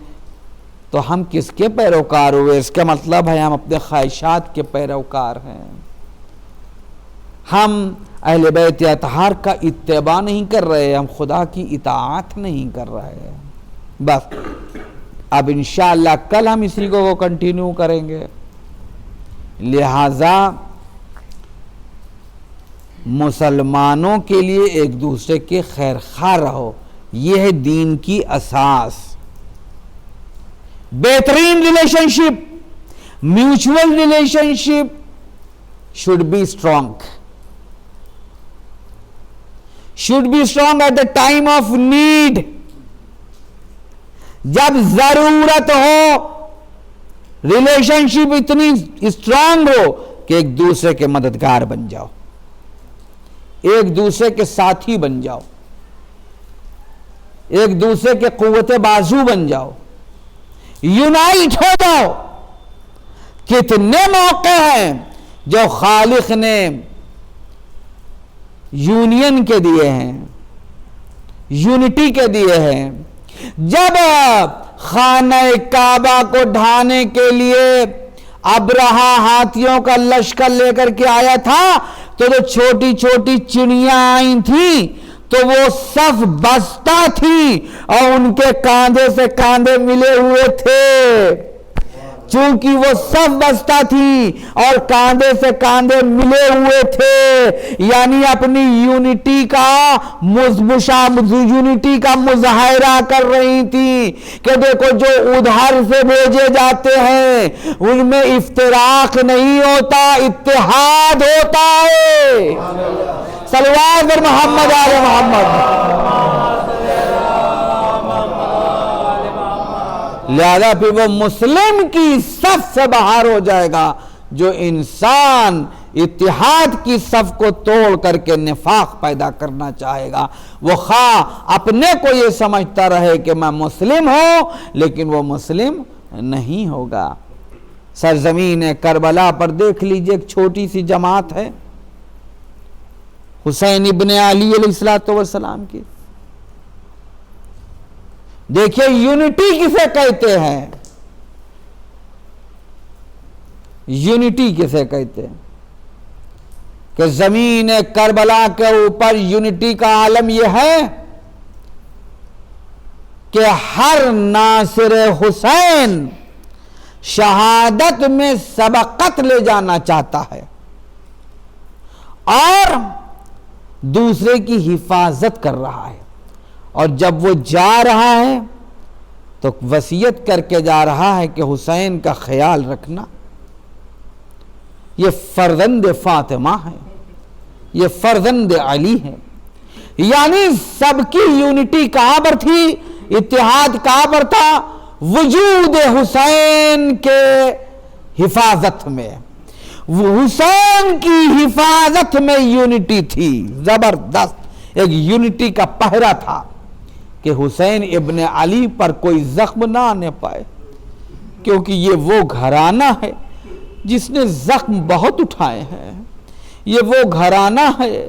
A: تو ہم کس کے پیروکار ہوئے؟ اس کا مطلب ہے ہم اپنے خواہشات کے پیروکار ہیں، ہم اہل بیت اطہار کا اتباع نہیں کر رہے، ہم خدا کی اطاعت نہیں کر رہے۔ بس اب انشاءاللہ کل ہم اسی کو کنٹینیو کریں گے۔ لہذا مسلمانوں کے لیے ایک دوسرے کے خیر خواہ رہو، یہ ہے دین کی اساس۔ بہترین relation ship, mutual relation ship should be strong. Should be strong at the time of need. جب ضرورت ہو ریلیشن شپ اتنی اسٹرانگ ہو کہ ایک دوسرے کے مددگار بن جاؤ، ایک دوسرے کے ساتھی بن جاؤ، ایک دوسرے کے قوت بازو بن جاؤ، یونائٹ ہو جاؤ۔ کتنے موقع ہیں جو خالق نے یونین کے دیے ہیں، یونٹی کے دیے ہیں، جب خانہ کعبہ کو ڈھانے کے لیے ابرہہ ہاتھیوں کا لشکر لے کر کے آیا تھا تو جو چھوٹی چھوٹی چڑیاں آئی تھیں تو وہ صف بستہ تھی اور ان کے کاندھے سے کاندھے ملے ہوئے تھے، چونکہ وہ صف بستہ تھی اور کاندھے سے کاندھے ملے ہوئے تھے، یعنی اپنی یونٹی کا مظاہرہ کر رہی تھی کہ دیکھو جو ادھر سے بھیجے جاتے ہیں ان میں افتراق نہیں ہوتا، اتحاد ہوتا ہے۔ صلوات پر محمد آل محمد۔ لہذا پھر وہ مسلم کی صف سے باہر ہو جائے گا جو انسان اتحاد کی صف کو توڑ کر کے نفاق پیدا کرنا چاہے گا، وہ خواہ اپنے کو یہ سمجھتا رہے کہ میں مسلم ہوں لیکن وہ مسلم نہیں ہوگا۔ سرزمین کربلا پر دیکھ لیجئے ایک چھوٹی سی جماعت ہے حسین ابن علی علیہ السلام کی، دیکھیے یونٹی کسے کہتے ہیں، یونٹی کسے کہتے ہیں کہ زمین کربلا کے اوپر یونٹی کا عالم یہ ہے کہ ہر ناصر حسین شہادت میں سبقت لے جانا چاہتا ہے اور دوسرے کی حفاظت کر رہا ہے، اور جب وہ جا رہا ہے تو وصیت کر کے جا رہا ہے کہ حسین کا خیال رکھنا، یہ فرزند فاطمہ ہے، یہ فرزند علی ہے، یعنی سب کی یونٹی کہاں پر تھی، اتحاد کہاں پر تھا، وجود حسین کے حفاظت میں، حسین کی حفاظت میں یونٹی تھی، زبردست ایک یونٹی کا پہرا تھا کہ حسین ابن علی پر کوئی زخم نہ آنے پائے، کیونکہ یہ وہ گھرانہ ہے جس نے زخم بہت اٹھائے ہیں، یہ وہ گھرانہ ہے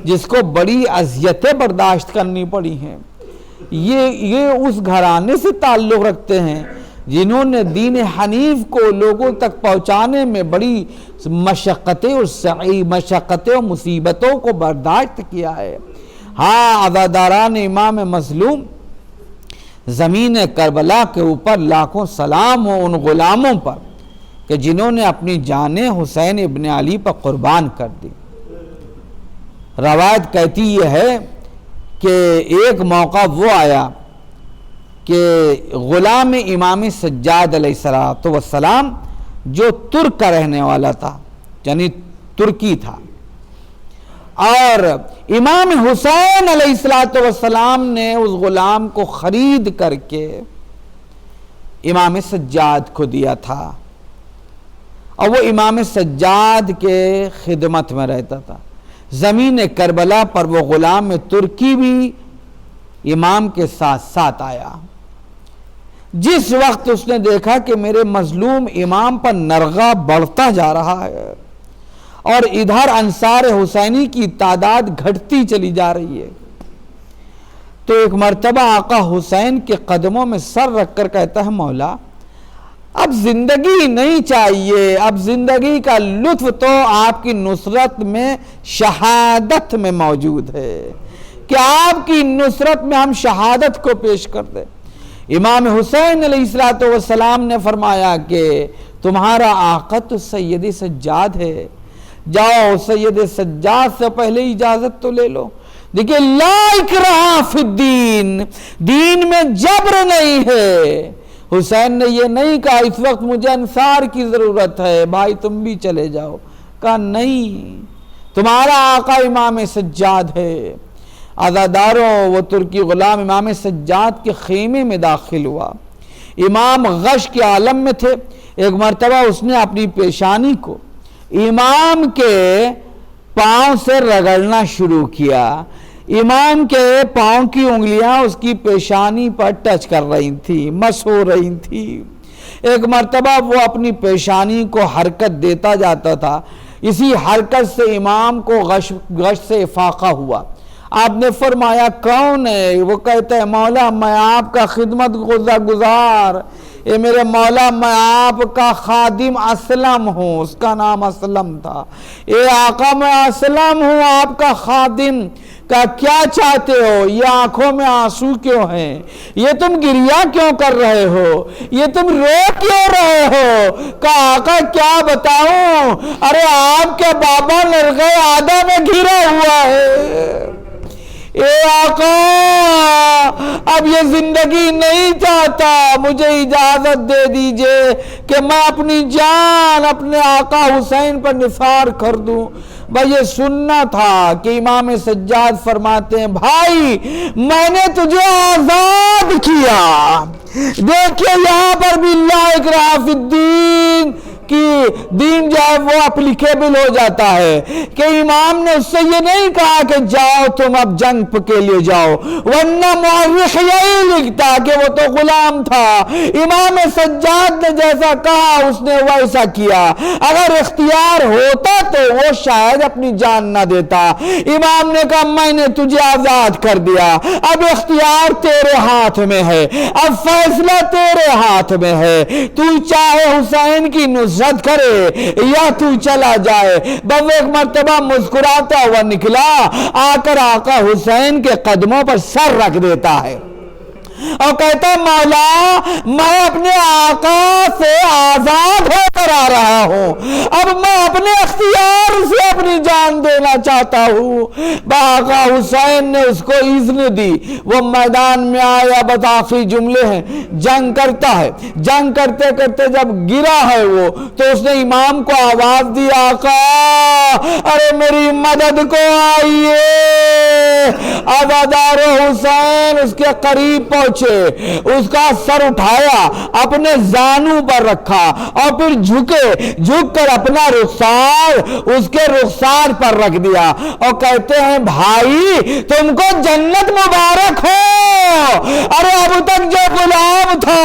A: جس کو بڑی اذیتیں برداشت کرنی پڑی ہیں، یہ اس گھرانے سے تعلق رکھتے ہیں جنہوں نے دین حنیف کو لوگوں تک پہنچانے میں بڑی مشقتیں اور مصیبتوں کو برداشت کیا ہے۔ ہاں، عزاداران امام مظلوم، زمین کربلا کے اوپر لاکھوں سلام ہو ان غلاموں پر کہ جنہوں نے اپنی جانیں حسین ابن علی پر قربان کر دی۔ روایت کہتی یہ ہے کہ ایک موقع وہ آیا کہ غلام امام سجاد علیہ السلام جو ترک کا رہنے والا تھا، یعنی ترکی تھا، اور امام حسین علیہ السلام نے اس غلام کو خرید کر کے امام سجاد کو دیا تھا، اور وہ امام سجاد کے خدمت میں رہتا تھا۔ زمین کربلا پر وہ غلام ترکی بھی امام کے ساتھ ساتھ آیا۔ جس وقت اس نے دیکھا کہ میرے مظلوم امام پر نرغہ بڑھتا جا رہا ہے اور ادھر انصار حسینی کی تعداد گھٹتی چلی جا رہی ہے، تو ایک مرتبہ آقا حسین کے قدموں میں سر رکھ کر کہتا ہے، مولا اب زندگی نہیں چاہیے، اب زندگی کا لطف تو آپ کی نصرت میں شہادت میں موجود ہے کہ آپ کی نصرت میں ہم شہادت کو پیش کر دیں۔ امام حسین علیہ السلام نے فرمایا کہ تمہارا آقا تو سید سجاد ہے، جاؤ سید سجاد سے پہلے اجازت تو لے لو۔ دیکھیں، لا اکراہ فی الدین، دین میں جبر نہیں ہے۔ حسین نے یہ نہیں کہا اس وقت مجھے انصار کی ضرورت ہے، بھائی تم بھی چلے جاؤ، کہا نہیں، تمہارا آقا امام سجاد ہے۔ عزاداروں، وہ ترکی غلام امام سجاد کے خیمے میں داخل ہوا، امام غش کے عالم میں تھے۔ ایک مرتبہ اس نے اپنی پیشانی کو امام کے پاؤں سے رگڑنا شروع کیا، امام کے پاؤں کی انگلیاں اس کی پیشانی پر ٹچ کر رہی تھی، مس ہو رہی تھی۔ ایک مرتبہ وہ اپنی پیشانی کو حرکت دیتا جاتا تھا، اسی حرکت سے امام کو غش سے افاقہ ہوا۔ آپ نے فرمایا کون ہے؟ وہ کہتے ہیں مولا میں آپ کا خدمت گزار، اے میرے مولا میں آپ کا خادم اسلم ہوں، اس کا نام اسلم تھا، اے آقا میں اسلم ہوں آپ کا خادم، کا کیا چاہتے ہو؟ یہ آنکھوں میں آنسو کیوں ہیں؟ یہ تم گریہ کیوں کر رہے ہو؟ یہ تم رو کیوں رہے ہو؟ کہا آقا کیا بتاؤں، ارے آپ کے بابا نرغ آدھا میں گھرا ہوا ہے، اے آقا اب یہ زندگی نہیں چاہتا، مجھے اجازت دے دیجئے کہ میں اپنی جان اپنے آقا حسین پر نثار کر دوں۔ بھائی یہ سننا تھا کہ امام سجاد فرماتے ہیں بھائی میں نے تجھے آزاد کیا۔ دیکھیں یہاں پر بھی لا اکراہ فی الدین کہ دین جو ہے وہ اپلیکیبل ہو جاتا ہے، کہ امام نے اس سے یہ نہیں کہا کہ جاؤ تم اب جنگ کے لیے جاؤ، ورنہ مورخ یہی لکھتا کہ وہ تو غلام تھا، امام سجاد نے جیسا کہا اس نے ویسا کیا، اگر اختیار ہوتا تو وہ شاید اپنی جان نہ دیتا۔ امام نے کہا میں نے تجھے آزاد کر دیا، اب اختیار تیرے ہاتھ میں ہے، اب فیصلہ تیرے ہاتھ میں ہے، تو چاہے حسین کی نصرت کرے یا تو چلا جائے۔ بس ایک مرتبہ مسکراتا ہوا نکلا، آ کر آقا حسین کے قدموں پر سر رکھ دیتا ہے اور کہتا مولا میں اپنے آقا سے آزاد ہو کر آ رہا ہوں، اب میں اپنے اختیار سے اپنی جان دینا چاہتا ہوں۔ آقا حسین نے اس کو اذن دی، وہ میدان میں آیا، بس آخری جملے ہیں، جنگ کرتا ہے، جنگ کرتے کرتے جب گرا ہے وہ تو اس نے امام کو آواز دی آقا ارے میری مدد کو آئیے۔ عزادار حسین اس کے قریب پہنچے، اس کا سر اٹھایا، اپنے زانو پر رکھا اور پھر جھک کر اپنا رخسار اس کے رخسار پر رکھ دیا اور کہتے ہیں بھائی تم کو جنت مبارک ہو، ارے اب تک جو غلام تھا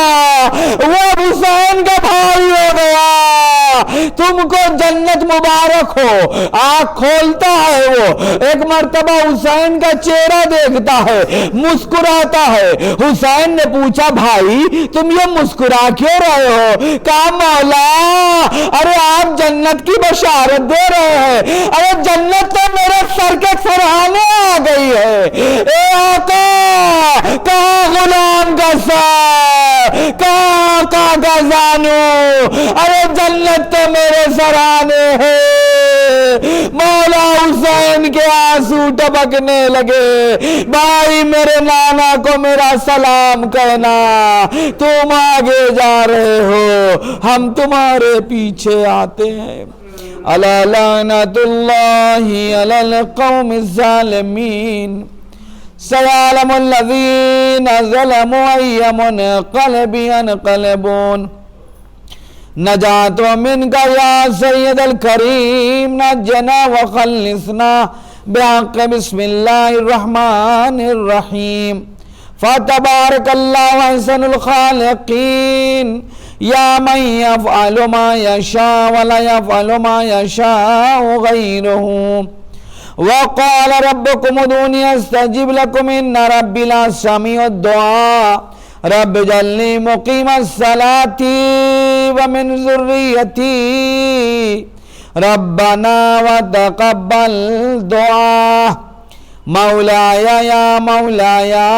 A: وہ اب حسین کا بھائی ہو گیا، تم کو جنت مبارک ہو۔ آنکھ کھولتا ہے وہ، ایک مرتبہ حسین کا چہرہ دیکھتا ہے، مسکراتا ہے۔ حسین نے پوچھا بھائی تم یہ مسکرا کیوں رہے ہو؟ کہا مولا ارے آپ جنت کی بشارت دے رہے ہیں، ارے جنت تو میرے سر کے سرحانے آ گئی ہے۔ اے آقا کہاں غلام کا سر، کہاں آقا کا زانو، ارے جنت تو میرے سرحانے ہے۔ مولا حسین کے آنسو ٹپکنے لگے، بھائی میرے نانا کو میرا سلام کہنا، تم آگے جا رہے ہو ہم تمہارے پیچھے آتے ہیں۔ الا لعنت اللہ علی القوم الظالمین، سیعلم الذین ظلموا ای منقلب ینقلبون۔ نجات منک یا سید الکریم، نجنا وخلصنا بحق بسم اللہ الرحمن الرحیم۔ فتبارک اللہ احسن الخالقین، یا من یفعل ما یشاء ولا یفعل ما یشاء غیرہ۔ وقال ربکم ادعونی استجب لکم ان ربی لسمیع الدعاء، رب اجعلنی مقیم الصلاۃ ومن ذریتی ربنا وتقبل دعاء۔ مولایا یا مولایا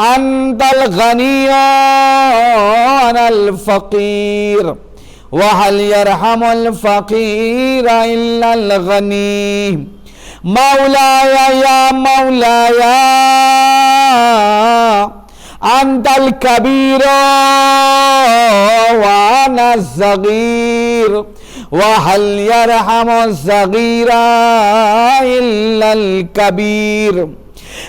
A: انت الغنی انا الفقیر، وهل يرحم الفقیر الا الغنی۔ مولایا یا مولایا انت الکبیر وانا الصغیر، وهل يرحم الصغیر الا الکبیر۔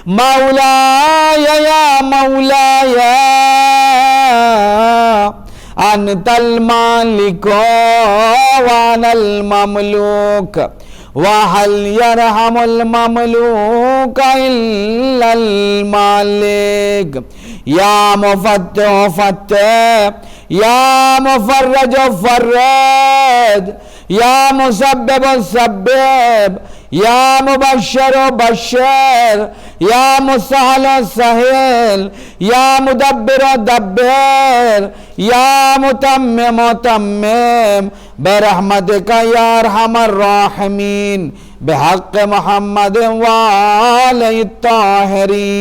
A: مولایا یا مولایا انت المالک وانا المملوک، وهل يرحم المملوك إلا المالك۔ یا مفتح فتح، یا مفرج فرج، یا مسبب سبب، یا مبشر بشر، یا مسهل سهل، یا مدبر دبر، یا متمم تمم، برحمتک یا ارحم الراحمین، بحق محمد وآل الطاہرین۔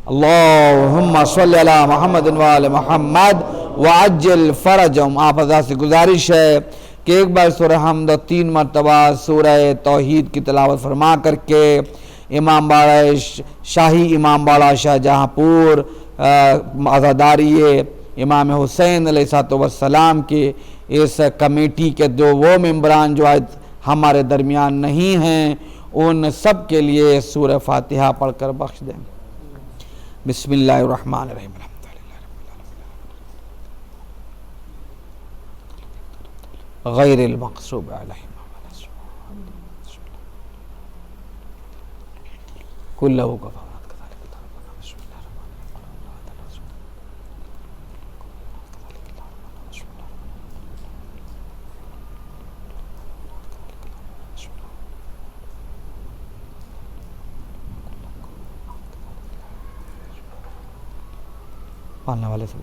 A: اللہم صلی علی محمد وآل محمد وعجل فرجہم۔ آپ حضرات سے گزارش ہے کہ ایک بار سورہ حمد و 3 مرتبہ سورہ توحید کی تلاوت فرما کر کے امام باڑہ شاہی امام باڑہ شاہ جہاں پور عزاداری امام حسین علیہ السلام کی اس کمیٹی کے وہ ممبران جو آج ہمارے درمیان نہیں ہیں، ان سب کے لیے سورہ فاتحہ پڑھ کر بخش دیں۔ بسم اللہ الرحمن الرحیم۔ غیر المغضوب علیہم کلہ کفا۔ پالنے والے سب